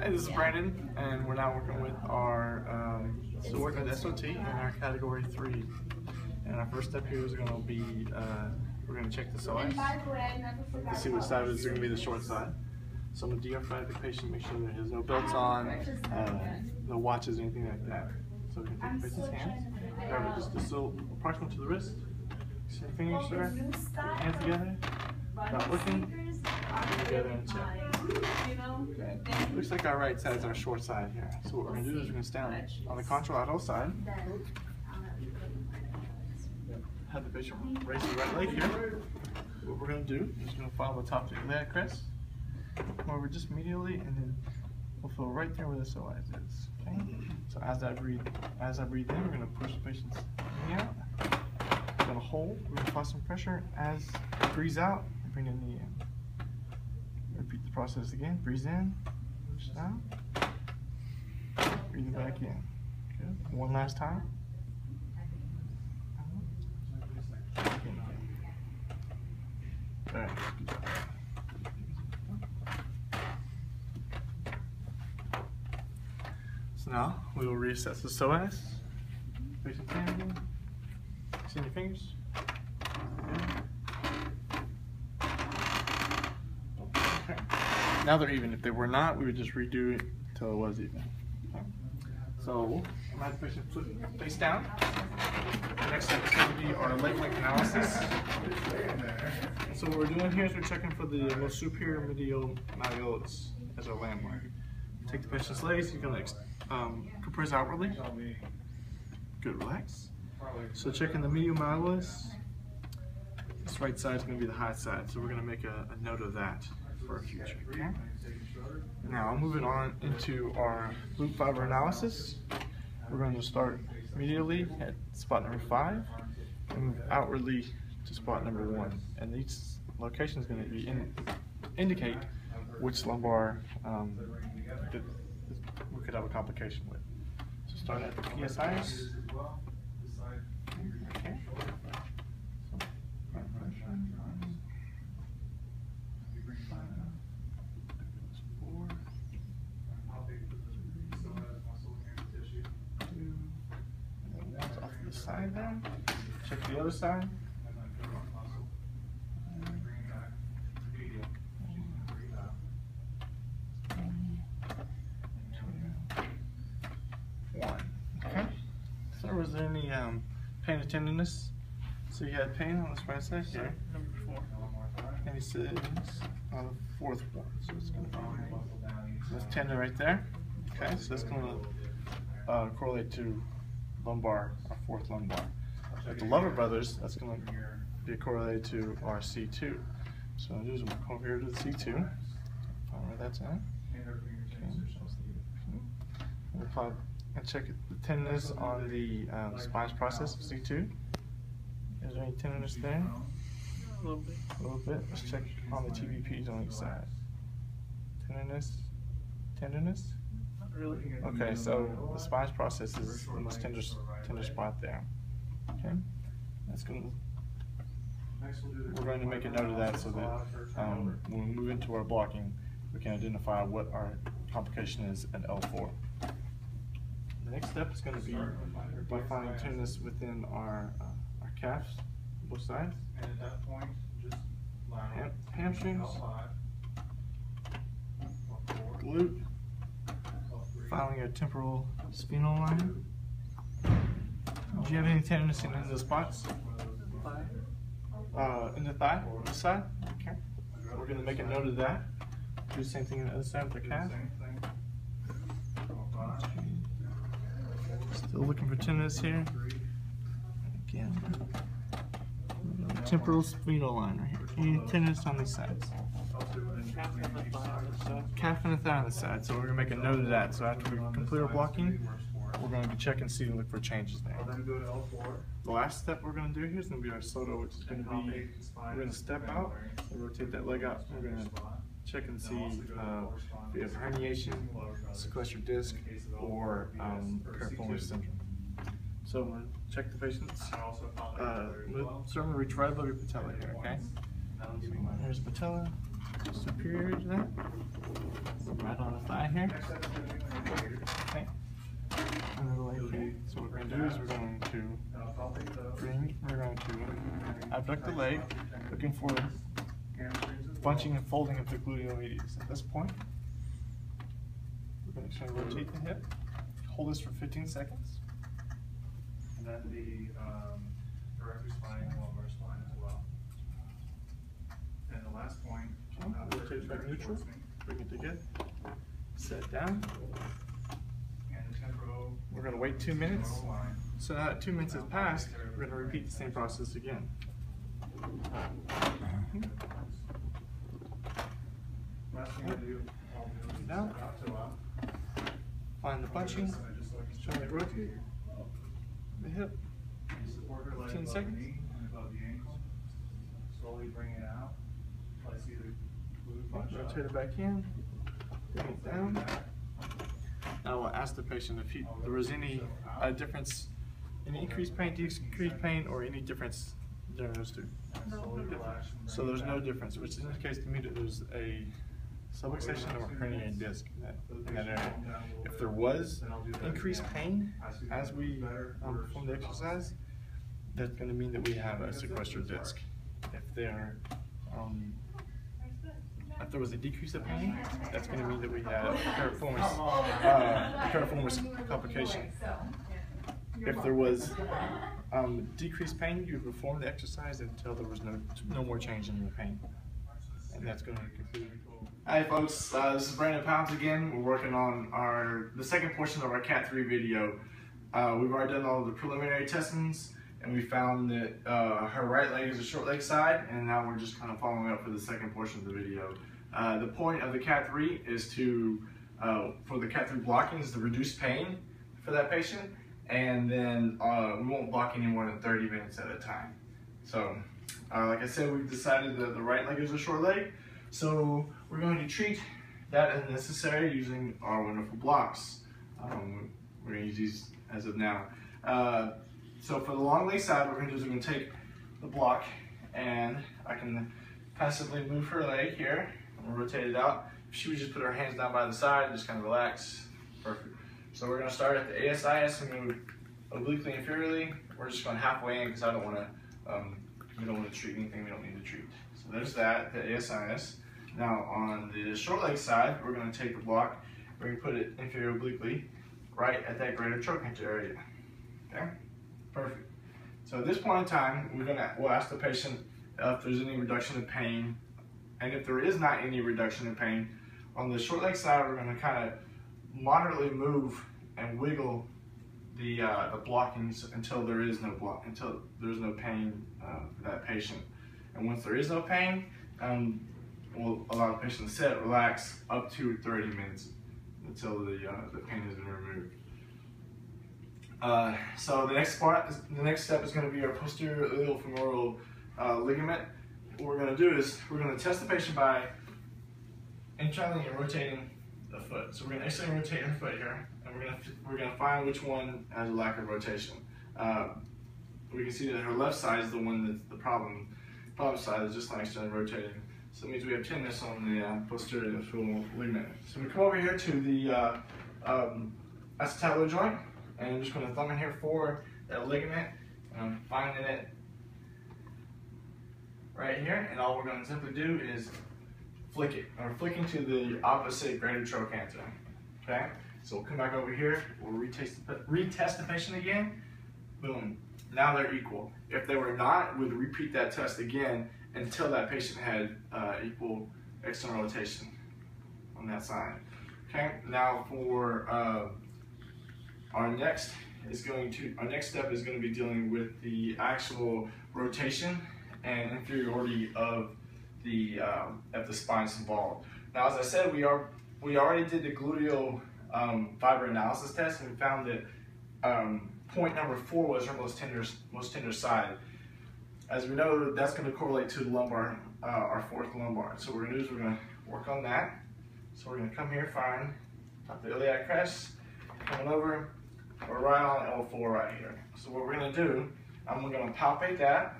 Hi, this is Brandon, and we're now working with our SOT in our category 3. And our first step here is going to be, we're going to check the SOS to see which side is going to be the short side. So I'm going to deify the patient, make sure that he has no belts on, no watches, anything like that. So we can take the patient's hands, grab it just still approximate to the wrist. See your fingers there, put your hands together, not looking, together and check. Okay. Looks like our right side is our short side here. So what we're going to do is we're going to stand on the contralateral side. Have the patient raise his right leg here. What we're going to do is going to follow the top of your leg, Chris. Come over just medially, and then we'll feel right there where the SOS is. Okay. So as I breathe in, we're going to push the patient's knee out. We're going to hold. We're going to apply some pressure. As it breathes out, bring the knee in. Repeat the process again. Breathe in, push down, breathe it back in. Good. One last time. All right. So now we will reassess the SOS. Patient standing. See your fingers. Now they're even. If they were not, we would just redo it until it was even. Okay. So I'm going to have the patient flip face down. The next step is going to be our leg length analysis. And so what we're doing here is we're checking for the most superior medial malleolus as our landmark. Take the patient's legs. You're going to compress outwardly. Good, relax. So checking the medial malleolus. This right side is going to be the high side, so we're going to make a note of that for our future. Okay? Now moving on into our glute fiber analysis. We're going to start medially at spot number 5 and move outwardly to spot number 1. And each location is going to be indicate which lumbar that we could have a complication with. So start at the PSIs. Okay. Side there. Check the other side. Okay. So was there any pain or tenderness? So you had pain on this right side here. Number 4. And he says on the 4th one. So it's going to be this tendon right there. Okay. So that's going to correlate to lumbar, our 4th lumbar. At the Lover Brothers, that's going to be correlated to our C2. So I'll do is come over here to the C2. Find where that's at. Okay. And check the tenderness on the spine process of C2. Is there any tenderness there? A little bit. A little bit. Let's check on the TVPs on each side. Tenderness. Tenderness. Really? Okay, so the spine process is the most tender spot there. Okay, that's going to. We're going to make a note of that so that when we move into our blocking, we can identify what our complication is at L4. The next step is going to be by finding tenderness within our calves, both sides. And at that point, just hamstrings, glute. Following a temporal spinal line. Do you have any tenderness in the spots? In the thigh? This side? Okay. We're going to make a note of that. Do the same thing on the other side with the calf. Still looking for tenderness here. Again. Temporal spinal line right here. Any tenderness on these sides? Calf and the thigh on the side, so we're going to make a note of that. So after we complete our blocking, we're going to be checking see and look for changes there. The last step we're going to do here is going to be our SOT, which is going to be, we're going to step out, and rotate that leg out. We're going to check and see if we have herniation, sequestered disc, or parapulmonary syndrome. So we'll check the patients. Starting with right above your patella here, okay? There's patella, superior to that. right on the thigh here. Okay. Another leg here. So what we're going to do is we're going to abduct the leg, looking for bunching and folding of the gluteal medius. At this point, we're going to rotate the hip, hold this for 15 seconds. And then the director spine and lumbar spine as well. And the last point, rotate back neutral, bring it together, set down. And the temporal. We're going to wait 2 minutes. So now that 2 minutes has passed, we're going to repeat the same process again. Last thing I do, Down. Find the bunching. Gently rotate the hip. 10 seconds. Above the ankle. Slowly bring it out. Let's see the glute punch. Rotate it back in. Bring it down. Now we'll ask the patient if there was any difference, any increased pain, decreased pain, or any difference during those two. So there's no difference, which indicates to me that there's a subluxation or herniated disc in that area. If there was increased pain as we perform the exercise, that's going to mean that we have a sequestered disc. If there was a decrease of pain, that's going to mean that we have piriformis complication. If there was decreased pain, you would perform the exercise until there was no more change in your pain. And that's going to conclude. Hi folks, this is Brandon Pounds again. We're working on the second portion of our Cat 3 video. We've already done all of the preliminary testings, and we found that her right leg is a short leg side, and now we're just kind of following up for the second portion of the video. The point of the Cat 3 is to, for the Cat 3 blocking, is to reduce pain for that patient, and then we won't block any more than 30 minutes at a time. So, like I said, we've decided that the right leg is a short leg, so we're going to treat that as necessary using our wonderful blocks. We're going to use these as of now. So for the long leg side, what we're going to do is we're going to take the block, and I can passively move her leg here. We'll rotate it out. If she would just put her hands down by the side and just kind of relax, perfect. So we're going to start at the ASIS and move obliquely inferiorly. We're just going halfway in because I don't want to. We don't want to treat anything we don't need to treat. So there's that, the ASIS. Now on the short leg side, we're going to take the block. We're going to put it inferior obliquely, right at that greater trochanter area. Okay, perfect. So at this point in time, we'll ask the patient if there's any reduction in pain. And if there is not any reduction in pain, on the short leg side, we're going to kind of moderately move and wiggle the blockings until there is no pain for that patient. And once there is no pain, we'll allow the patient to sit, relax up to 30 minutes until the pain has been removed. So the next step is going to be our posterior iliofemoral ligament. What we're going to do is we're going to test the patient by internally rotating the foot. So we're going to externally rotate her foot here, and we're going to find which one has a lack of rotation. We can see that her left side is the one that's the problem side is just not externally rotating. So it means we have tenderness on the posterior iliofemoral ligament. So we come over here to the acetabular joint, and I'm just going to thumb in here for that ligament, and I'm finding it right here, and all we're going to simply do is flick it. And we're flicking to the opposite greater trochanter. Okay? So we'll come back over here, we'll retest the patient again. Boom. Now they're equal. If they were not, we'd repeat that test again until that patient had equal external rotation on that side. Okay? Now for our next step is going to be dealing with the actual rotation and inferiority of the spines involved. Now, as I said, we already did the gluteal fiber analysis test, and we found that point number 4 was her most tender side. As we know, that's going to correlate to the lumbar, our fourth lumbar. So what we're going to do is we're going to work on that. So we're going to come here, find top of the iliac crest, coming over, we're right on L4 right here. So what we're going to do, I'm going to palpate that.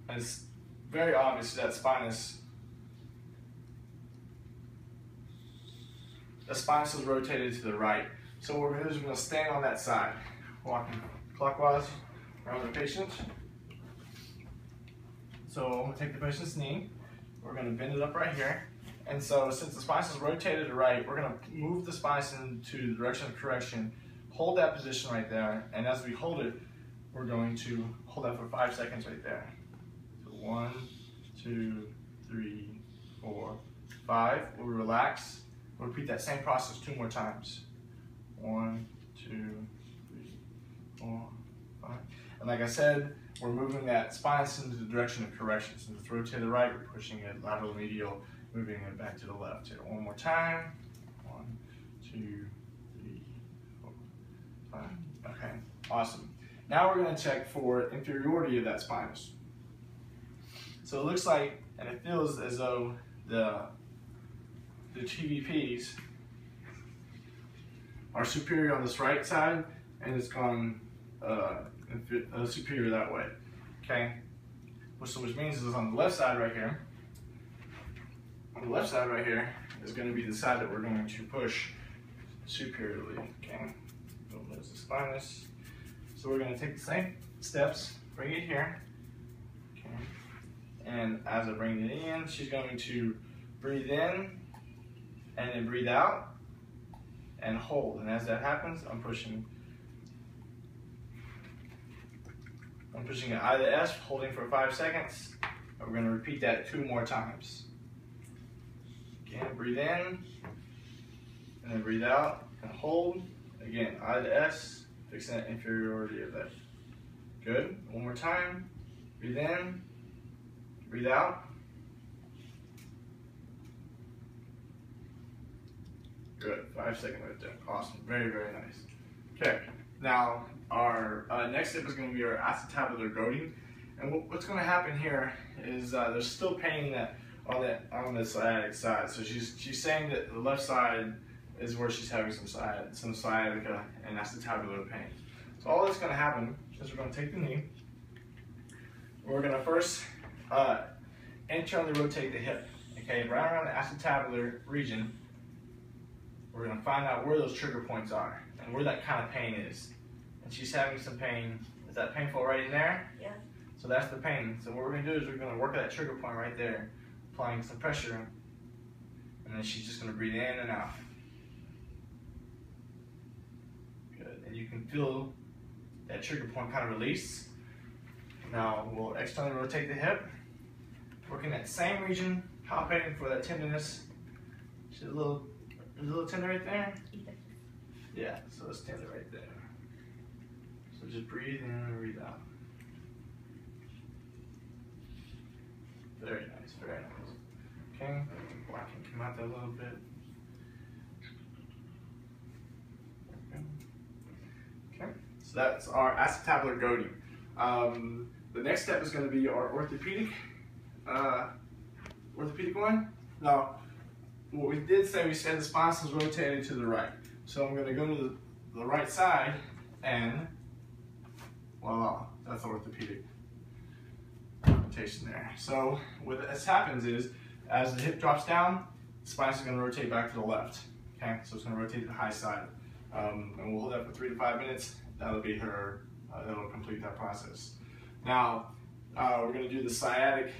And it's very obvious that spine is the spinous is rotated to the right. So what we're going to do is we're going to stand on that side, walking clockwise around the patient. So I'm going to take the patient's knee, we're going to bend it up right here, and so since the spinous is rotated to the right, we're going to move the spinous into the direction of correction, hold that position right there, and as we hold it, we're going to hold that for 5 seconds right there. So 1, 2, 3, 4, 5. We'll relax. We'll repeat that same process 2 more times. 1, 2, 3, 4, 5. And like I said, we're moving that spinous into the direction of correction. Since it's rotated to the right, we're pushing it lateral medial, moving it back to the left. Here, one more time. 1, 2, 3, 4, 5. Okay, awesome. Now we're going to check for inferiority of that spinous. So it looks like, and it feels as though the TVPs are superior on this right side, and it's gone superior that way. Okay, which means is on the left side right here. On the left side right here is going to be the side that we're going to push superiorly. Okay, there's the spinous. So we're going to take the same steps, bring it here. Okay, and as I bring it in, she's going to breathe in and then breathe out and hold. And as that happens, I'm pushing it I to S, holding for 5 seconds. And we're going to repeat that 2 more times. Again, breathe in, and then breathe out, and hold. Again, I to S, fixing that inferiority of that. Good. One more time. Breathe in, breathe out. Good. 5 seconds right there. Awesome. Very, very nice. Okay. Now, our next step is going to be our acetabular goading. And what's going to happen here is there's still pain on the sciatic side. So she's saying that the left side is where she's having some sciatica and acetabular pain. So all that's going to happen is we're going to take the knee. We're going to first internally rotate the hip. Okay, right around the acetabular region. We're going to find out where those trigger points are and where that kind of pain is. And she's having some pain. Is that painful right in there? Yeah. So that's the pain. So what we're going to do is we're going to work that trigger point right there, applying some pressure, and then she's just going to breathe in and out. Good. And you can feel that trigger point kind of release. Now we'll externally rotate the hip, working that same region, palpating for that tenderness. She's a little tender right there. Yeah, so it's tender right there. So just breathe in and breathe out. Very nice, very nice. Okay, I can come out there a little bit. Okay, so that's our acetabular goading. The next step is going to be our orthopedic one. Now, what we did say, we said the spinous is rotated to the right. So I'm going to go to the right side and voila, that's orthopedic rotation there. So what happens is, as the hip drops down, the spinous is going to rotate back to the left. Okay, so it's going to rotate to the high side. And we'll hold that for 3 to 5 minutes. That'll be her, that'll complete that process. Now, we're going to do the sciatic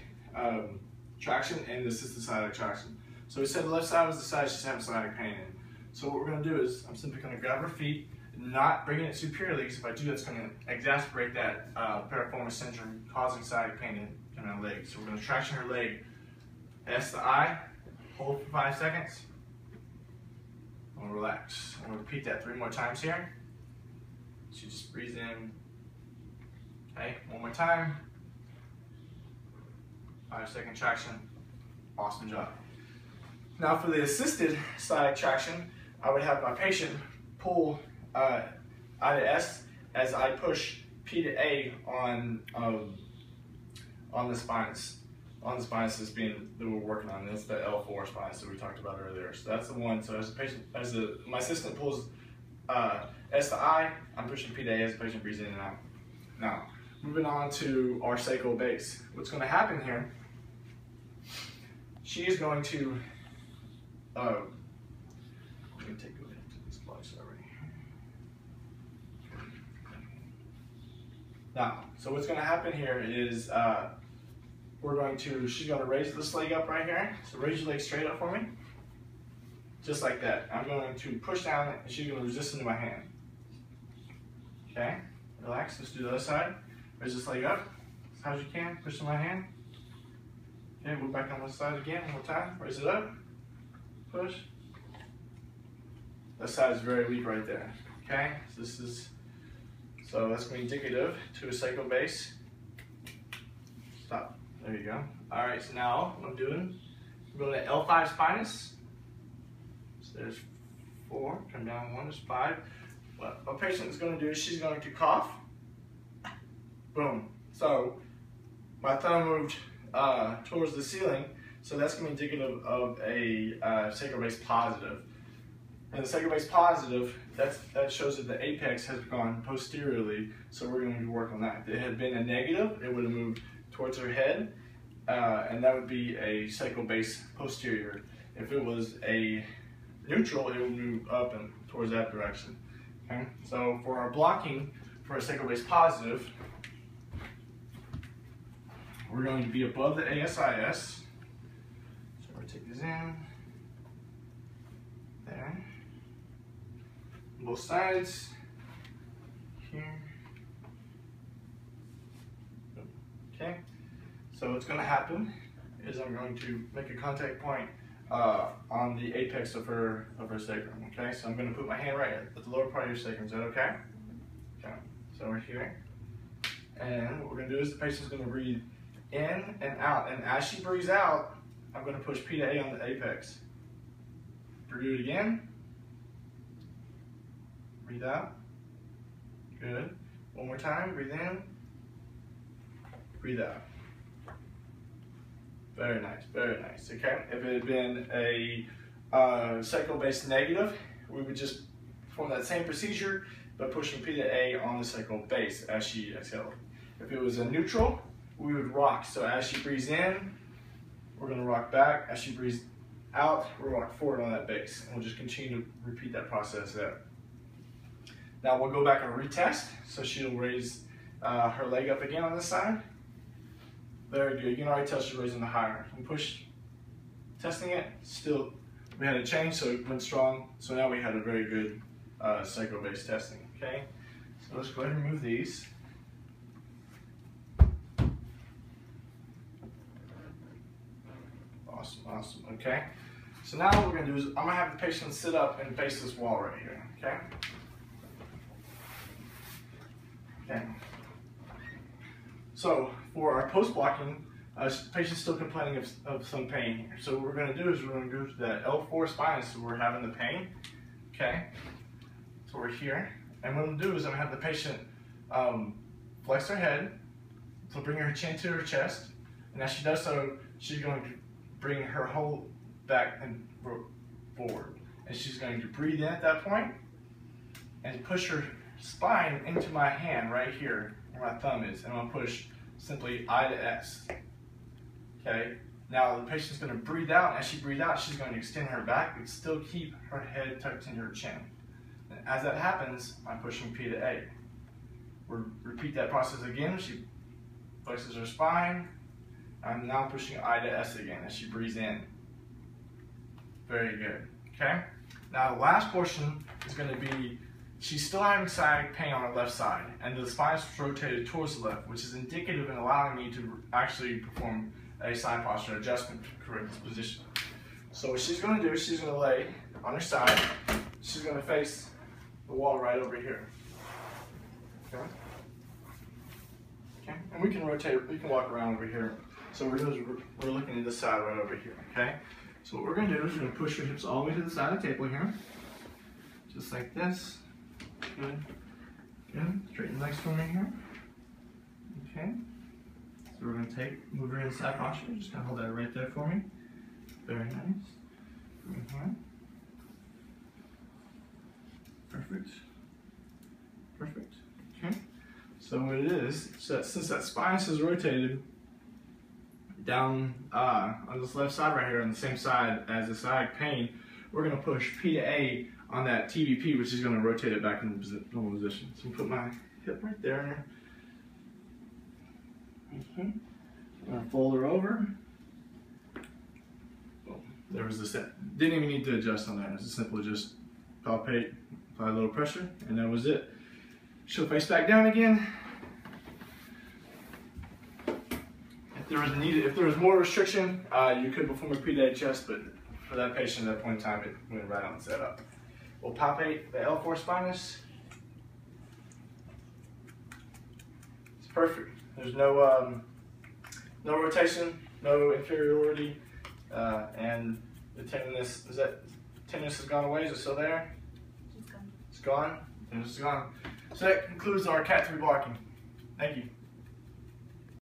traction and the assisted sciatic traction. So we said the left side was the side she's having sciatic pain in. So what we're going to do is, I'm simply going to grab her feet, not bringing it superiorly, because if I do, that's going to exacerbate that piriformis syndrome, causing sciatic pain in her leg. So we're going to traction her leg, S to I, hold for 5 seconds, and we'll relax. And we'll repeat that 3 more times here. She just breathes in. Okay, 1 more time. 5-second traction. Awesome job. Now for the assisted sciatic traction, I would have my patient pull I to S as I push P to A on the spinous. On the spinous that we're working on. That's the L4 spinous that we talked about earlier. So that's the one. So as the patient, my assistant pulls S to I, I'm pushing P to A as the patient breathes in and out. Now, moving on to our sacral base. What's going to happen here? She is going to splice over here. Now, so what's going to happen here is she's going to raise this leg up right here. So raise your leg straight up for me. Just like that. I'm going to push down and she's going to resist into my hand. Okay, relax. Let's do the other side. Raise this leg up as high as you can. Push to my hand. Okay, move back on this side again. One more time. Raise it up. Push. That side is very weak right there. Okay, so that's going to be indicative to a sacral base. Stop. There you go. All right, so now what I'm doing, I'm going to L5 spinous. So there's 4, come down 1, there's 5. What a patient is going to do is she's going to cough. Boom. So my thumb moved towards the ceiling, so that's going to be indicative of a sacral base positive. And the sacral base positive, that shows that the apex has gone posteriorly, so we're going to work on that. If it had been a negative, it would have moved towards her head, and that would be a sacral base posterior. If it was a neutral, it would move up and towards that direction. Okay? So for our blocking for a sacral base positive, we're going to be above the ASIS. So we'll take these in. There. Both sides. Here. Okay. So what's going to happen is I'm going to make a contact point on the apex of her sacrum. Okay. So I'm going to put my hand right at the lower part of your sacrum. Is that okay? Okay. So we're here. And what we're going to do is the patient's going to breathe in and out. And as she breathes out, I'm going to push P to A on the apex. Breathe it again. Breathe out. Good. One more time. Breathe in. Breathe out. Very nice. Very nice. Okay. If it had been a sacral base negative, we would just perform that same procedure, but pushing P to A on the sacral base as she exhaled. If it was a neutral, we would rock. So as she breathes in, we're going to rock back. As she breathes out, we'll rock forward on that base. And we'll just continue to repeat that process there. Now we'll go back and retest. So she'll raise her leg up again on this side. Very good. You can already tell she's raising the higher. And push, testing it. Still, we had a change, so it went strong. So now we had a very good sacral base testing. Okay. So let's go ahead and remove these. Awesome, awesome. Okay. So now what we're going to do is I'm going to have the patient sit up and face this wall right here. Okay. Okay. So for our post-blocking, the patient's still complaining of some pain here. So what we're going to do is we're going to go to the L4 spinous, so we're having the pain. Okay. So we're here. And what I'm going to do is I'm going to have the patient flex her head. So bring her chin to her chest. And as she does so, she's going to bring her whole back and forward. And she's going to breathe in at that point and push her spine into my hand right here where my thumb is. And I'm going to push simply I to S. Okay. Now the patient's going to breathe out. As she breathes out, she's going to extend her back but still keep her head tucked into her chin. And as that happens, I'm pushing P to A. We'll repeat that process again. She flexes her spine. I'm now pushing I to S again as she breathes in. Very good. Okay. Now the last portion is going to be, she's still having sciatic pain on her left side, and the spine is rotated towards the left, which is indicative in allowing me to actually perform a side posture adjustment to correct this position. So what she's going to do is she's going to lay on her side. She's going to face the wall right over here. Okay. Okay. And we can rotate. We can walk around over here. So we're looking at this side right over here. Okay. So what we're going to do is we're going to push your hips all the way to the side of the table here, just like this. Good. Good. Straighten the legs for me here. Okay. So we're going to move her inside posture. Just going to hold that right there for me. Very nice. Perfect. Perfect. Okay. So what it is, so since that spinous is rotated down on this left side right here, on the same side as the sciatic pain, we're going to push P to A on that TVP, which is going to rotate it back into normal position. So I'm going to put my hip right there. I'm going to fold her over. Boom. There was the set. Didn't even need to adjust on that. It was simple, just palpate, apply a little pressure, and that was it. She'll face back down again. If there was more restriction, you could perform a P-to-A chest, but for that patient at that point in time, it went right on set up. We'll palpate the L4 spinous. It's perfect. There's no rotation, no inferiority, and the tenderness has gone away. Is it still there? It's gone. It's gone. So that concludes our Cat 3 blocking. Thank you.